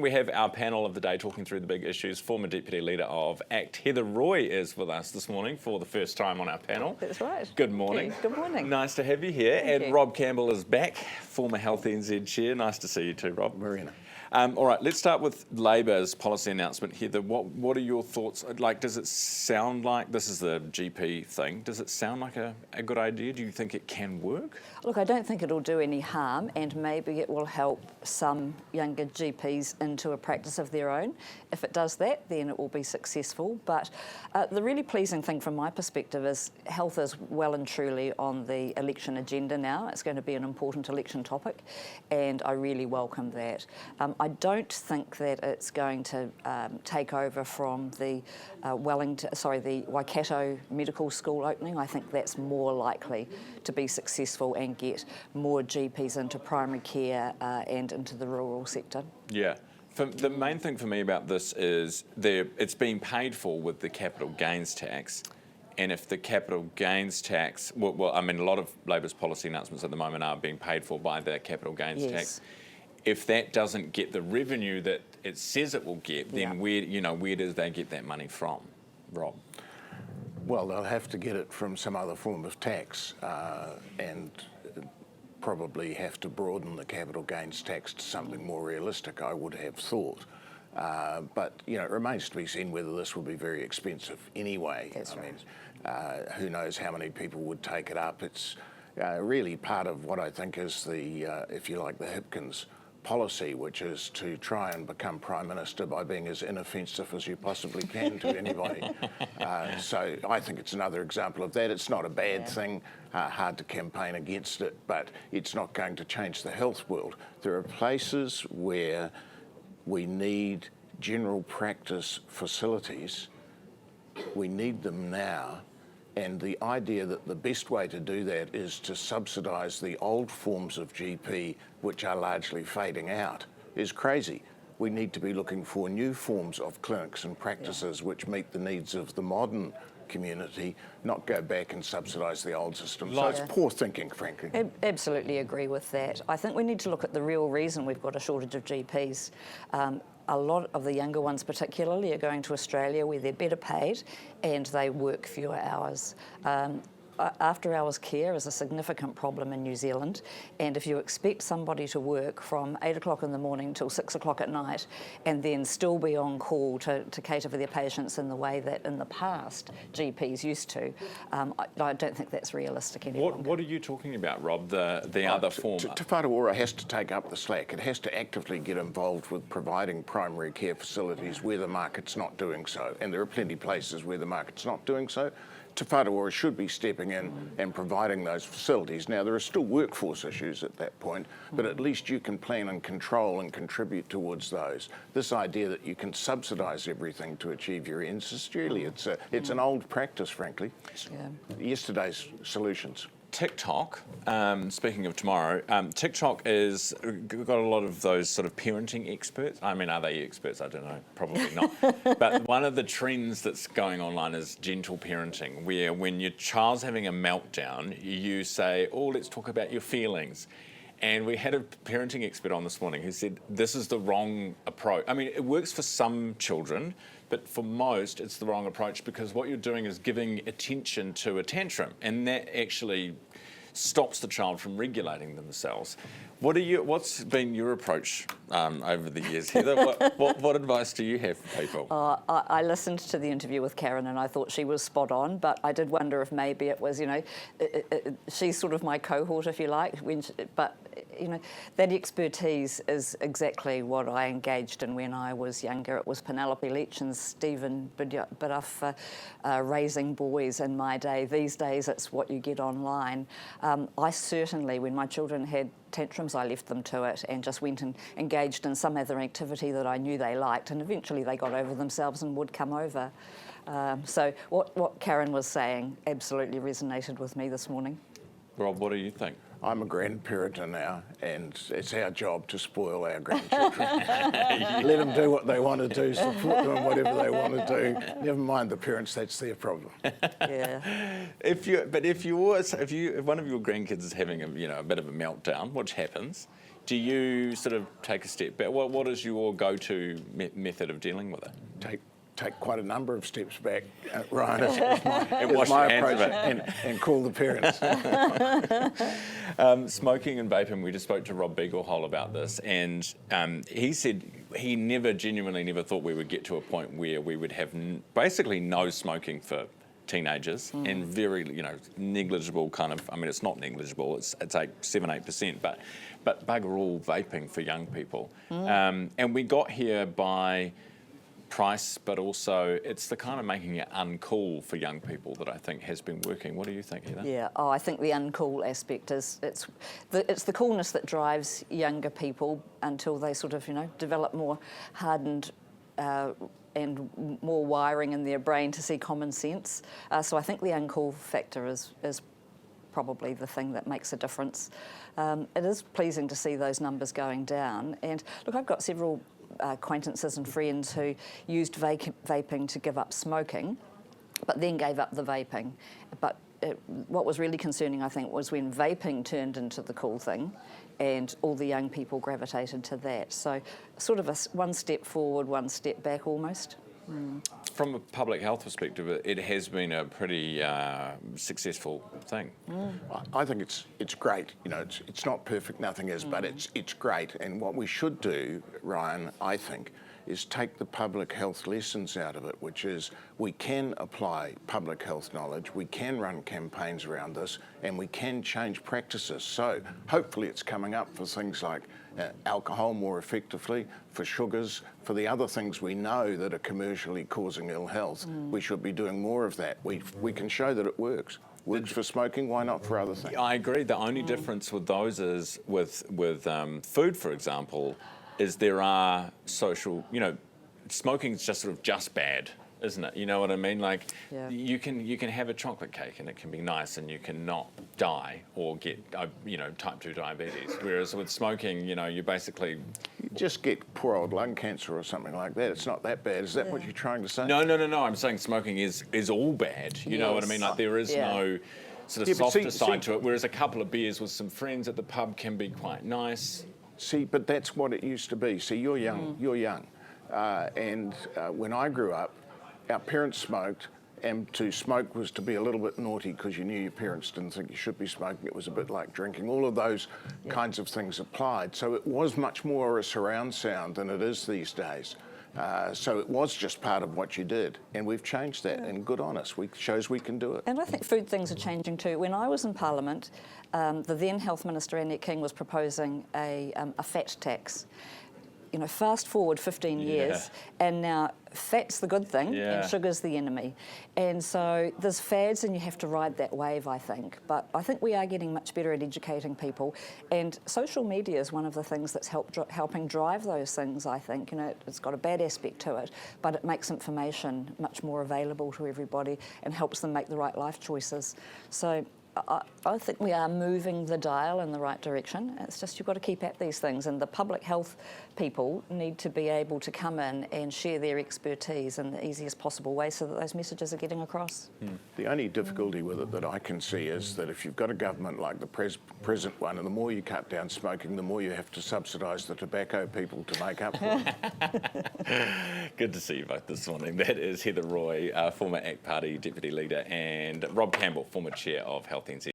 we have our panel of the day talking through the big issues. Former Deputy Leader of ACT, Heather Roy, is with us this morning for the first time on our panel. That's right. Good morning. Good morning. Nice to have you here. Thank you. Rob Campbell is back, former Health NZ Chair. Nice to see you too, Rob. Marina. All right, let's start with Labour's policy announcement. Heather, what are your thoughts? Like, does it sound like, this is the GP thing, does it sound like a good idea? Do you think it can work? Look, I don't think it'll do any harm, and maybe it will help some younger GPs into a practice of their own. If it does that, then it will be successful. But the really pleasing thing from my perspective is health is well and truly on the election agenda now. It's going to be an important election topic, and I really welcome that. I don't think that it's going to take over from the the Waikato Medical School opening. I think that's more likely to be successful and get more GPs into primary care and into the rural sector. Yeah. The main thing for me about this is it's being paid for with the capital gains tax. And if the capital gains tax, well, I mean, a lot of Labour's policy announcements at the moment are being paid for by the capital gains tax. If that doesn't get the revenue that it says it will get, then where does they get that money from, Rob? Well, they'll have to get it from some other form of tax and probably have to broaden the capital gains tax to something more realistic, I would have thought. But, it remains to be seen whether this will be very expensive anyway. That's right. I mean, who knows how many people would take it up. It's really part of what I think is the, if you like, the Hipkins policy, which is to try and become Prime Minister by being as inoffensive as you possibly can to anybody. So I think it's another example of that. It's not a bad thing, hard to campaign against it, but it's not going to change the health world. There are places where we need general practice facilities. We need them now. And the idea that the best way to do that is to subsidise the old forms of GP, which are largely fading out, is crazy. We need to be looking for new forms of clinics and practices which meet the needs of the modern community, not go back and subsidise the old system. So it's poor thinking, frankly. Absolutely agree with that. I think we need to look at the real reason we've got a shortage of GPs. A lot of the younger ones particularly are going to Australia where they're better paid and they work fewer hours. After hours care is a significant problem in New Zealand, and if you expect somebody to work from 8 o'clock in the morning till 6 o'clock at night and then still be on call to cater for their patients in the way that in the past GPs used to, I don't think that's realistic anymore. What are you talking about, Rob, the other form? Te Whatu Ora has to take up the slack. It has to actively get involved with providing primary care facilities where the market's not doing so, and there are plenty of places where the market's not doing so. Te Whatu Ora should be stepping in and providing those facilities. Now, there are still workforce issues at that point, but at least you can plan and control and contribute towards those. This idea that you can subsidise everything to achieve your ends is really, it's an old practice, frankly. Yesterday's solutions. TikTok, speaking of tomorrow, TikTok is got a lot of those sort of parenting experts. I mean, are they experts? I don't know, probably not. But one of the trends that's going online is gentle parenting, where when your child's having a meltdown, you say, oh, let's talk about your feelings. And we had a parenting expert on this morning who said this is the wrong approach. I mean, it works for some children, but for most, it's the wrong approach because what you're doing is giving attention to a tantrum, and that actually stops the child from regulating themselves. What's been your approach over the years, Heather? What advice do you have for people? I listened to the interview with Karen and I thought she was spot on, but I did wonder if maybe it was, she's sort of my cohort, if you like, but that expertise is exactly what I engaged in when I was younger. It was Penelope Leach and Stephen Biduff raising boys in my day. These days it's what you get online. I certainly, when my children had tantrums, I left them to it and just went and engaged in some other activity that I knew they liked, and eventually they got over themselves and would come over. So what Karen was saying absolutely resonated with me this morning. Rob, what do you think? I'm a grandparent now, and it's our job to spoil our grandchildren. Let them do what they want to do, support them in whatever they want to do. Never mind the parents, that's their problem. Yeah. If one of your grandkids is having a bit of a meltdown, which happens, Do you sort of take a step back? What is your go-to method of dealing with it? Take quite a number of steps back, Ryan. And wash my your hands approach, of it. and call the parents. Smoking and vaping, we just spoke to Rob Beaglehole about this, and he said he genuinely never thought we would get to a point where we would have basically no smoking for teenagers and very, negligible kind of, I mean, it's not negligible, it's like 7-8%, but bugger all vaping for young people. And we got here by price, but also it's the kind of making it uncool for young people that I think has been working. What do you think, Heather? Yeah, I think the uncool aspect is it's the coolness that drives younger people until they sort of develop more hardened and more wiring in their brain to see common sense. So I think the uncool factor is probably the thing that makes a difference. It is pleasing to see those numbers going down. And look, I've got several acquaintances and friends who used vaping to give up smoking, but then gave up the vaping. But what was really concerning, I think, was when vaping turned into the cool thing and all the young people gravitated to that. So sort of one step forward, one step back almost. From a public health perspective, it has been a pretty successful thing. I think it's great. It's not perfect, nothing is, but it's great. And what we should do, Ryan, I think, is take the public health lessons out of it, which is we can apply public health knowledge, we can run campaigns around this, and we can change practices. So hopefully it's coming up for things like alcohol more effectively, for sugars, for the other things we know that are commercially causing ill health. We should be doing more of that. We can show that it works. Works for smoking, why not for other things? I agree. The only difference with those is with food, for example, is there are social, smoking's just sort of just bad, isn't it? You know what I mean? Like you can have a chocolate cake and it can be nice and you can not die or get type 2 diabetes. Whereas with smoking, you basically You just get poor old lung cancer or something like that. It's not that bad. Is that what you're trying to say? No. I'm saying smoking is all bad. You know what I mean? Like there is no sort of softer side to it. Whereas a couple of beers with some friends at the pub can be quite nice. See, but that's what it used to be. See, you're young. And when I grew up, our parents smoked, and to smoke was to be a little bit naughty because you knew your parents didn't think you should be smoking. It was a bit like drinking. All of those kinds of things applied. So it was much more a surround sound than it is these days. So it was just part of what you did, and we've changed that, and good on us. Shows we can do it. And I think food things are changing too. When I was in Parliament, the then Health Minister, Annette King, was proposing a fat tax. Fast forward 15 years, and now fat's the good thing and sugar's the enemy. And so there's fads and you have to ride that wave, I think. But I think we are getting much better at educating people. And social media is one of the things that's helping drive those things, I think. It's got a bad aspect to it, but it makes information much more available to everybody and helps them make the right life choices. So I think we are moving the dial in the right direction. It's just you've got to keep at these things, and the public health people need to be able to come in and share their expertise in the easiest possible way so that those messages are getting across. The only difficulty with it that I can see is that if you've got a government like the present one, and the more you cut down smoking, the more you have to subsidise the tobacco people to make up for it. Good to see you both this morning. That is Heather Roy, former ACT Party Deputy Leader, and Rob Campbell, former Chair of Health NZ.